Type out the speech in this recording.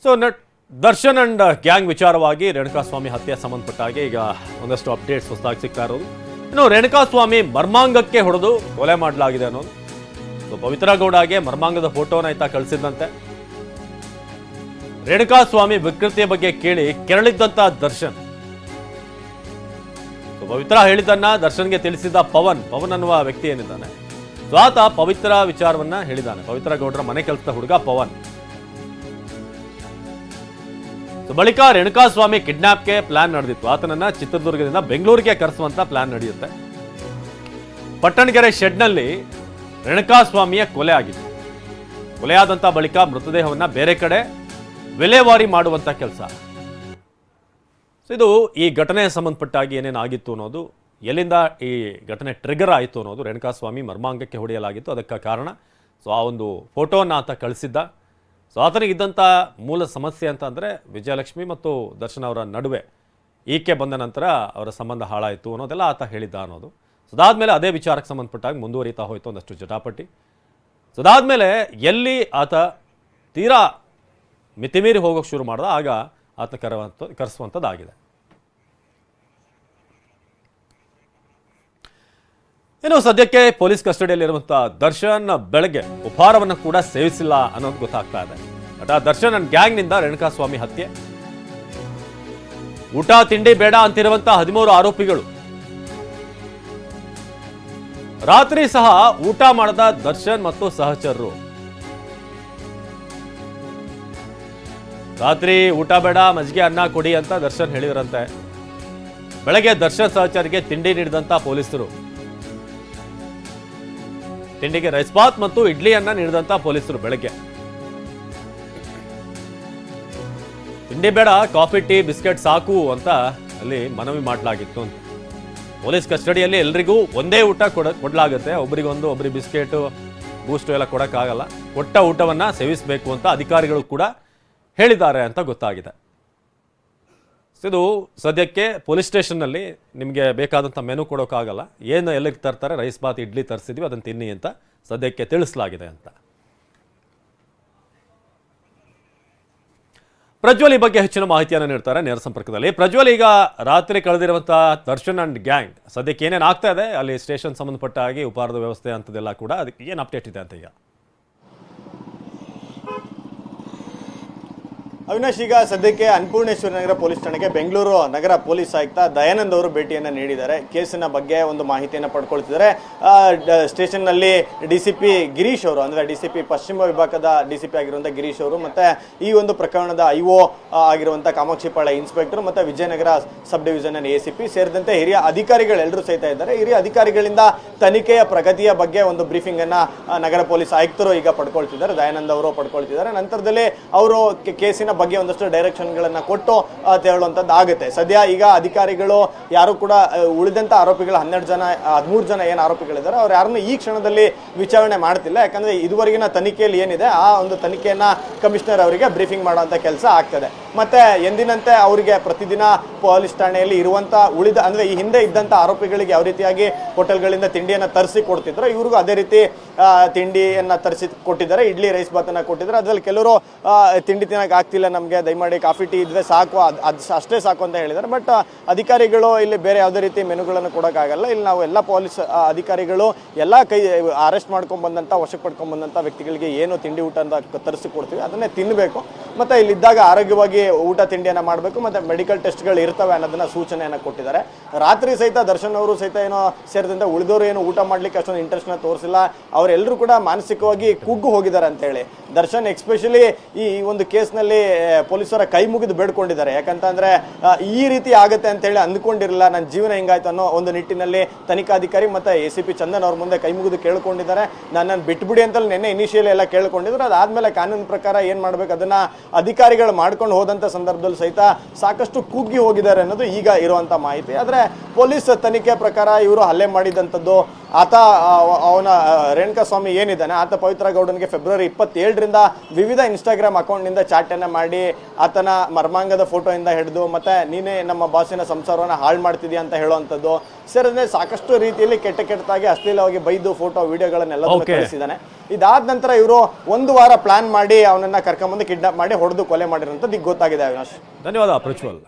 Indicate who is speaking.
Speaker 1: So Darshan and gang ವಿಚಾರವಾಗಿ ರೇಣುಕಾಸ್ವಾಮಿ ಹತ್ಯೆ ಸಂಬಂಧಪಟ್ಟ ಹಾಗೆ ಈಗ ಒಂದಷ್ಟು ಅಪ್ಡೇಟ್ಸ್ ಹೊಸದಾಗಿ ಸಿಗ್ತಾ ಇರೋದು. ಇನ್ನು ರೇಣುಕಾಸ್ವಾಮಿ ಮರ್ಮಾಂಗಕ್ಕೆ ಹೊಡೆದು ಕೊಲೆ ಮಾಡಲಾಗಿದೆ ಅನ್ನೋದು. ಸೊ ಪವಿತ್ರ ಗೌಡಗೆ ಮರ್ಮಾಂಗದ ಫೋಟೋನ ಆಯ್ತಾ ಕಳಿಸಿದ್ದಂತೆ. ರೇಣುಕಾಸ್ವಾಮಿ ವಿಕೃತಿಯ ಬಗ್ಗೆ ಕೇಳಿ ಕೆರಳಿದ್ದಂತ ದರ್ಶನ್, ಪವಿತ್ರ ಹೇಳಿದ್ದನ್ನ ದರ್ಶನ್ಗೆ ತಿಳಿಸಿದ ಪವನ್ ಅನ್ನುವ ವ್ಯಕ್ತಿ ಏನಿದ್ದಾನೆ, ಸೊ ಆತ ಪವಿತ್ರ ವಿಚಾರವನ್ನ ಹೇಳಿದ್ದಾನೆ. ಪವಿತ್ರ ಗೌಡರ ಮನೆ ಕೆಲಸದ ಹುಡುಗ ಪವನ್. ಬಳಿಕ ರೇಣುಕಾಸ್ವಾಮಿ ಕಿಡ್ನಾಪ್ಗೆ ಪ್ಲಾನ್ ನಡೆದಿತ್ತು. ಆತನನ್ನ ಚಿತ್ರದುರ್ಗದಿಂದ ಬೆಂಗಳೂರಿಗೆ ಕರೆಸುವಂತ ಪ್ಲಾನ್ ನಡೆಯುತ್ತೆ. ಪಟ್ಟಣಗೆರೆ ಶೆಡ್ನಲ್ಲಿ ರೇಣುಕಾಸ್ವಾಮಿಯ ಕೊಲೆ ಆಗಿತ್ತು. ಕೊಲೆಯಾದಂತ ಬಳಿಕ ಮೃತದೇಹವನ್ನ ಬೇರೆ ಕಡೆ ವಿಲೇವಾರಿ ಮಾಡುವಂತ ಕೆಲಸ. ಇದು ಈ ಘಟನೆಗೆ ಸಂಬಂಧಪಟ್ಟಾಗಿ ಏನೇನಾಗಿತ್ತು ಅನ್ನೋದು, ಎಲ್ಲಿಂದ ಈ ಘಟನೆ ಟ್ರಿಗರ್ ಆಯಿತು ಅನ್ನೋದು, ರೇಣುಕಾಸ್ವಾಮಿ ಮರ್ಮಾಂಗಕ್ಕೆ ಹೊಡೆಯಲಾಗಿತ್ತು, ಅದಕ್ಕೆ ಕಾರಣ. ಸೊ ಆ ಒಂದು ಫೋಟೋವನ್ನು ಆತ ಕಳಿಸಿದ್ದ. ಸೊ ಆತನಿಗಿದ್ದಂಥ ಮೂಲ ಸಮಸ್ಯೆ ಅಂತ ಅಂದರೆ ವಿಜಯಲಕ್ಷ್ಮಿ ಮತ್ತು ದರ್ಶನ್ ಅವರ ನಡುವೆ ಈಕೆ ಬಂದ ನಂತರ ಅವರ ಸಂಬಂಧ ಹಾಳಾಯಿತು ಅನ್ನೋದೆಲ್ಲ ಆತ ಹೇಳಿದ್ದ ಅನ್ನೋದು. ಸೊ ಅದಾದಮೇಲೆ ಅದೇ ವಿಚಾರಕ್ಕೆ ಸಂಬಂಧಪಟ್ಟಾಗ ಮುಂದುವರಿತಾ ಹೋಯಿತು ಒಂದಷ್ಟು ಜಟಾಪಟಿ. ಸೊ ಅದಾದಮೇಲೆ ಎಲ್ಲಿ ಆತ ತೀರಾ ಮಿತಿಮೀರಿ ಹೋಗೋಕೆ ಶುರು ಮಾಡ್ದ, ಆಗ ಆತ ಕರೆಸುವಂಥದ್ದಾಗಿದೆ. ಇನ್ನು ಸದ್ಯಕ್ಕೆ ಪೊಲೀಸ್ ಕಸ್ಟಡಿಯಲ್ಲಿರುವಂಥ ದರ್ಶನ್ ಬೆಳಗ್ಗೆ ಉಪಹಾರವನ್ನು ಕೂಡ ಸೇವಿಸಿಲ್ಲ ಅನ್ನೋದು ಗೊತ್ತಾಗ್ತಾ ಇದೆ. ನಟ ದರ್ಶನ್ ಅಂಡ್ ಗ್ಯಾಂಗ್ನಿಂದ ರೇಣುಕಾಸ್ವಾಮಿ ಹತ್ಯೆ. ಊಟ ತಿಂಡಿ ಬೇಡ ಅಂತಿರುವಂಥ 13 ಆರೋಪಿಗಳು ರಾತ್ರಿ ಸಹ ಊಟ ಮಾಡದ ದರ್ಶನ್ ಮತ್ತು ಸಹಚರರು. ರಾತ್ರಿ ಊಟ ಬೇಡ, ಮಜ್ಜಿಗೆ ಅನ್ನ ಕೊಡಿ ಅಂತ ದರ್ಶನ್ ಹೇಳಿದ್ರಂತೆ. ಬೆಳಗ್ಗೆ ದರ್ಶನ್ ಸಹಚರಿಗೆ ತಿಂಡಿ ನೀಡಿದಂತ ಪೊಲೀಸರು, ತಿಂಡಿಗೆ ರೈಸ್ ಬಾತ್ ಮತ್ತು ಇಡ್ಲಿಯನ್ನ ನೀಡಿದಂತ ಪೊಲೀಸರು ಬೆಳಗ್ಗೆ. ತಿಂಡಿ ಬೇಡ, ಕಾಫಿ ಟೀ ಬಿಸ್ಕೆಟ್ ಸಾಕು ಅಂತ ಅಲ್ಲಿ ಮನವಿ ಮಾಡಲಾಗಿತ್ತು ಅಂತ. ಪೊಲೀಸ್ ಕಸ್ಟಡಿಯಲ್ಲಿ ಎಲ್ರಿಗೂ ಒಂದೇ ಊಟ ಕೊಡಲಾಗುತ್ತೆ. ಒಬ್ಬರಿಗೊಂದು, ಒಬ್ಬರಿಗೆ ಬಿಸ್ಕೆಟ್ ಬೂಸ್ಟು ಎಲ್ಲ ಕೊಡೋಕ್ಕಾಗಲ್ಲ. ಕೊಟ್ಟ ಊಟವನ್ನ ಸೇವಿಸಬೇಕು ಅಂತ ಅಧಿಕಾರಿಗಳು ಕೂಡ ಹೇಳಿದ್ದಾರೆ ಅಂತ ಗೊತ್ತಾಗಿದೆ. ಇದು ಸದ್ಯಕ್ಕೆ ಪೊಲೀಸ್ ಸ್ಟೇಷನ್ನಲ್ಲಿ ನಿಮಗೆ ಬೇಕಾದಂಥ ಮೆನು ಕೊಡೋಕ್ಕಾಗಲ್ಲ. ಏನು ಎಲ್ಲಿಗೆ ತರ್ತಾರೆ, ರೈಸ್ ಬಾತ್ ಇಡ್ಲಿ ತರಿಸಿದ್ವಿ ಅದನ್ನು ತಿನ್ನಿ ಅಂತ ಸದ್ಯಕ್ಕೆ ತಿಳಿಸಲಾಗಿದೆ ಅಂತ. ಪ್ರಜ್ವಲ್ ಈ ಬಗ್ಗೆ ಹೆಚ್ಚಿನ ಮಾಹಿತಿಯನ್ನು ನೀಡ್ತಾರೆ ನೇರ ಸಂಪರ್ಕದಲ್ಲಿ. ಪ್ರಜ್ವಲ್, ಈಗ ರಾತ್ರಿ ಕಳೆದಿರುವಂಥ ದರ್ಶನ್ ಅಂಡ್ ಗ್ಯಾಂಗ್ ಸದ್ಯಕ್ಕೆ ಏನೇನು ಆಗ್ತಾ ಇದೆ ಅಲ್ಲಿ ಸ್ಟೇಷನ್ ಸಂಬಂಧಪಟ್ಟ ಹಾಗೆ ಉಪಹಾರದ ವ್ಯವಸ್ಥೆ ಅಂತದೆಲ್ಲ ಕೂಡ, ಅದಕ್ಕೆ ಏನು ಅಪ್ಡೇಟ್ ಇದೆ ಅಂತ ಈಗ?
Speaker 2: ಅವಿನಾಶ್, ಈಗ ಸದ್ಯಕ್ಕೆ ಅನ್ನಪೂರ್ಣೇಶ್ವರಿ ನಗರ ಪೊಲೀಸ್ ಠಾಣೆಗೆ ಬೆಂಗಳೂರು ನಗರ ಪೊಲೀಸ್ ಆಯುಕ್ತ ದಯಾನಂದ್ ಅವರು ಭೇಟಿಯನ್ನು ನೀಡಿದ್ದಾರೆ. ಕೇಸಿನ ಬಗ್ಗೆ ಒಂದು ಮಾಹಿತಿಯನ್ನು ಪಡ್ಕೊಳ್ತಿದ್ದಾರೆ. ಸ್ಟೇಷನ್ನಲ್ಲಿ DCP ಗಿರೀಶ್ ಅವರು, ಅಂದರೆ DCP ಪಶ್ಚಿಮ ವಿಭಾಗದ DCP ಆಗಿರುವಂಥ ಗಿರೀಶ್ ಅವರು, ಮತ್ತು ಈ ಒಂದು ಪ್ರಕರಣದ IO ಆಗಿರುವಂಥ ಕಾಮಾಕ್ಷಿಪಾಳ್ಯ ಇನ್ಸ್ಪೆಕ್ಟರ್ ಮತ್ತು ವಿಜಯನಗರ ಸಬ್ ಡಿವಿಷನ್ ACP ಸೇರಿದಂತೆ ಹಿರಿಯ ಅಧಿಕಾರಿಗಳೆಲ್ಲರೂ ಸಹಿತ ಇದ್ದಾರೆ. ಹಿರಿಯ ಅಧಿಕಾರಿಗಳಿಂದ ತನಿಖೆಯ ಪ್ರಗತಿಯ ಬಗ್ಗೆ ಒಂದು ಬ್ರೀಫಿಂಗನ್ನು ನಗರ ಪೊಲೀಸ್ ಆಯುಕ್ತರು ಈಗ ಪಡ್ಕೊಳ್ತಿದ್ದಾರೆ. ದಯಾನಂದ್ ಅವರು ಪಡ್ಕೊಳ್ತಿದ್ದಾರೆ. ನಂತರದಲ್ಲಿ ಅವರು ಕೇಸಿನ ಬಗ್ಗೆ ಒಂದಷ್ಟು ಡೈರೆಕ್ಷನ್ಗಳನ್ನು ಕೊಟ್ಟು ಹೇಳುವಂಥದ್ದು ಆಗುತ್ತೆ. ಸದ್ಯ ಈಗ ಅಧಿಕಾರಿಗಳು ಯಾರು ಕೂಡ ಉಳಿದಂಥ ಆರೋಪಿಗಳು 13 ಜನ ಏನು ಆರೋಪಿಗಳಿದ್ದಾರೆ ಅವ್ರು ಯಾರನ್ನು ಈ ಕ್ಷಣದಲ್ಲಿ ವಿಚಾರಣೆ ಮಾಡ್ತಿಲ್ಲ. ಯಾಕಂದರೆ ಇದುವರೆಗಿನ ತನಿಖೆಯಲ್ಲಿ ಏನಿದೆ ಆ ಒಂದು ತನಿಖೆಯನ್ನು ಕಮಿಷನರ್ ಅವರಿಗೆ ಬ್ರೀಫಿಂಗ್ ಮಾಡುವಂಥ ಕೆಲಸ ಆಗ್ತದೆ. ಮತ್ತು ಎಂದಿನಂತೆ ಅವರಿಗೆ ಪ್ರತಿದಿನ ಪೊಲೀಸ್ ಠಾಣೆಯಲ್ಲಿ ಇರುವಂಥ ಉಳಿದ, ಅಂದರೆ ಈ ಹಿಂದೆ ಇದ್ದಂಥ ಆರೋಪಿಗಳಿಗೆ ಯಾವ ರೀತಿಯಾಗಿ ಹೋಟೆಲ್ಗಳಿಂದ ತಿಂಡಿಯನ್ನು ತರಿಸಿ ಕೊಡ್ತಿದ್ರು, ಇವ್ರಿಗೂ ಅದೇ ರೀತಿ ತಿಂಡಿಯನ್ನು ತರಿಸಿ ಕೊಟ್ಟಿದ್ದಾರೆ. ಇಡ್ಲಿ ರೈಸ್ ಬಾತನ್ನು ಕೊಟ್ಟಿದ್ದಾರೆ. ಅದರಲ್ಲಿ ಕೆಲವರು ತಿಂಡಿ ತಿನ್ನೋಕೆ ಆಗ್ತಿಲ್ಲ, ನಮಗೆ ದಯಮಾಡಿ ಕಾಫಿ ಟೀ ಇದ್ರೆ ಸಾಕು, ಅದು ಅಷ್ಟೇ ಸಾಕು ಅಂತ ಹೇಳಿದ್ದಾರೆ. ಬಟ್ ಅಧಿಕಾರಿಗಳು ಇಲ್ಲಿ ಬೇರೆ ಯಾವುದೇ ರೀತಿ ಮೆನುಗಳನ್ನು ಕೊಡೋಕ್ಕಾಗಲ್ಲ. ಇಲ್ಲಿ ನಾವು ಎಲ್ಲ ಪೊಲೀಸ್ ಅಧಿಕಾರಿಗಳು ಎಲ್ಲ ಅರೆಸ್ಟ್ ಮಾಡ್ಕೊಂಡು ಬಂದಂಥ, ವಶಕ್ಕೆ ಪಡ್ಕೊಂಡು ಬಂದಂಥ ವ್ಯಕ್ತಿಗಳಿಗೆ ಏನು ತಿಂಡಿ ಊಟ ಅಂತ ತರಿಸಿ ಕೊಡ್ತೀವಿ ಅದನ್ನೇ ತಿನ್ನಬೇಕು. ಮತ್ತು ಇಲ್ಲಿದ್ದಾಗ ಆರೋಗ್ಯವಾಗಿ ಊಟ ತಿಂಡಿಯನ್ನು ಮಾಡಬೇಕು, ಮತ್ತು ಮೆಡಿಕಲ್ ಟೆಸ್ಟ್ಗಳು ಇರ್ತವೆ ಅನ್ನೋದನ್ನ ಸೂಚನೆಯನ್ನು ಕೊಟ್ಟಿದ್ದಾರೆ. ರಾತ್ರಿ ಸಹಿತ ದರ್ಶನ್ ಅವರು ಸಹಿತ ಏನೋ ಸೇರಿದಂತೆ ಉಳಿದವರು ಏನು ಊಟ ಮಾಡಲಿಕ್ಕೆ ಅಷ್ಟೊಂದು ಇಂಟ್ರೆಸ್ಟ್ನ ತೋರಿಸಿಲ್ಲ. ಅವರೆಲ್ಲರೂ ಕೂಡ ಮಾನಸಿಕವಾಗಿ ಕುಗ್ಗು ಹೋಗಿದ್ದಾರೆ ಅಂತೇಳಿ ದರ್ಶನ್ ಎಕ್ಸ್ಪೆಷಲಿ ಈ ಒಂದು ಕೇಸ್ನಲ್ಲಿ ಪೊಲೀಸರ ಕೈ ಮುಗಿದು ಬೇಡ್ಕೊಂಡಿದ್ದಾರೆ. ಯಾಕಂತಂದ್ರೆ ಈ ರೀತಿ ಆಗುತ್ತೆ ಅಂತೇಳಿ ಅಂದ್ಕೊಂಡಿರಲಿಲ್ಲ, ನನ್ನ ಜೀವನ ಹಿಂಗಾಯ್ತು ಅನ್ನೋ ಒಂದು ನಿಟ್ಟಿನಲ್ಲಿ ತನಿಖಾಧಿಕಾರಿ ಮತ್ತು ACP ಚಂದನ್ ಅವ್ರ ಮುಂದೆ ಕೈ ಮುಗಿದು ಕೇಳ್ಕೊಂಡಿದ್ದಾರೆ. ನನ್ನನ್ನು ಬಿಟ್ಬಿಡಿ ಅಂತಲ್ಲಿ ನಿನ್ನೆ ಇನಿಷಿಯಲಿ ಎಲ್ಲ ಕೇಳ್ಕೊಂಡಿದ್ರು. ಅದಾದಮೇಲೆ ಕಾನೂನು ಪ್ರಕಾರ ಏನು ಮಾಡಬೇಕು ಅದನ್ನು ಅಧಿಕಾರಿಗಳು ಮಾಡ್ಕೊಂಡು ಹೋದಂಥ ಸಂದರ್ಭದಲ್ಲಿ ಸಹಿತ ಸಾಕಷ್ಟು ಕುಗ್ಗಿ ಹೋಗಿದ್ದಾರೆ ಅನ್ನೋದು ಈಗ ಇರುವಂಥ ಮಾಹಿತಿ. ಆದರೆ ಪೊಲೀಸ್ ತನಿಖೆ ಪ್ರಕಾರ ಇವರು ಹಲ್ಲೆ ಮಾಡಿದಂಥದ್ದು ಆತ ಅವನ ರೇಣುಕಾಸ್ವಾಮಿ ಏನಿದ್ದಾನೆ ಆತ ಪವಿತ್ರ ಗೌಡನಿಗೆ ಫೆಬ್ರವರಿ 27ರಿಂದ ವಿವಿಧ ಇನ್ಸ್ಟಾಗ್ರಾಮ್ ಅಕೌಂಟ್ನಿಂದ ಚಾಟನ್ನು ಮಾಡಿ ಆತನ ಮರ್ಮಾಂಗದ ಫೋಟೋಯಿಂದ ಹಿಡಿದು ಮತ್ತೆ ನೀನೇ ನಮ್ಮ ಬಾಸಿನ ಸಂಸಾರವನ್ನು ಹಾಳು ಮಾಡ್ತಿದ್ಯಾ ಅಂತ ಹೇಳುವಂಥದ್ದು ಸೇರಿದ್ರೆ ಸಾಕಷ್ಟು ರೀತಿಯಲ್ಲಿ ಕೆಟ್ಟದಾಗಿ ಅಶ್ಲೀಲವಾಗಿ ಬೈದು ಫೋಟೋ ವಿಡಿಯೋಗಳನ್ನೆಲ್ಲ ಕಳಿಸಿದ್ದಾನೆ. ಇದಾದ ನಂತರ ಇವರು ಒಂದು ವಾರ ಪ್ಲಾನ್ ಮಾಡಿ ಅವನನ್ನ ಕರ್ಕೊಂಡ್ಬಂದು ಕಿಡ್ನಾಪ್ ಮಾಡಿ ಹೊಡೆದು ಕೊಲೆ ಮಾಡಿರೋಂಥದ್ದು ಈಗ ಗೊತ್ತಾಗಿದೆ ಅವಿನಾಶ್.
Speaker 1: ಧನ್ಯವಾದ ಪ್ರಜ್ವಲ್.